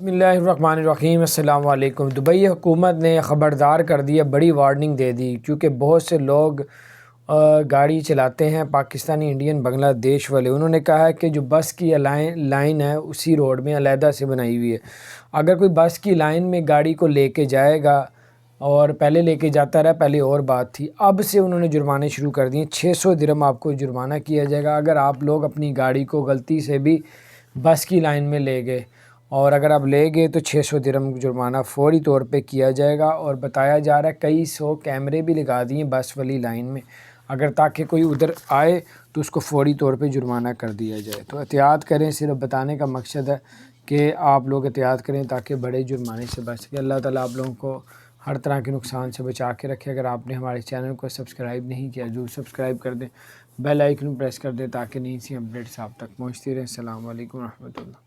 بسم اللہ الرحمن الرحیم۔ السلام علیکم۔ دبئی حکومت نے خبردار کر دیا، بڑی وارننگ دے دی، کیونکہ بہت سے لوگ گاڑی چلاتے ہیں پاکستانی، انڈین، بنگلہ دیش والے۔ انہوں نے کہا ہے کہ جو بس کی لائن ہے اسی روڈ میں علیحدہ سے بنائی ہوئی ہے۔ اگر کوئی بس کی لائن میں گاڑی کو لے کے جائے گا، اور پہلے لے کے جاتا رہا، پہلے اور بات تھی، اب سے انہوں نے جرمانے شروع کر دیے۔ 600 درہم آپ کو جرمانہ کیا جائے گا اگر آپ لوگ اپنی گاڑی کو غلطی سے بھی بس کی لائن میں لے گئے، اور اگر آپ لے گئے تو 600 درہم جرمانہ فوری طور پہ کیا جائے گا۔ اور بتایا جا رہا ہے کئی 100 کیمرے بھی لگا دیے بس والی لائن میں، اگر تاکہ کوئی ادھر آئے تو اس کو فوری طور پہ جرمانہ کر دیا جائے۔ تو احتیاط کریں، صرف بتانے کا مقصد ہے کہ آپ لوگ احتیاط کریں تاکہ بڑے جرمانے سے بچ سکیں۔ اللہ تعالیٰ آپ لوگوں کو ہر طرح کے نقصان سے بچا کے رکھے۔ اگر آپ نے ہمارے چینل کو سبسکرائب نہیں کیا، ضرور سبسکرائب کر دیں، بیل آئیکن پریس کر دیں تاکہ نئی سی اپڈیٹس آپ تک پہنچتی رہیں۔ السلام علیکم ورحمۃ اللہ۔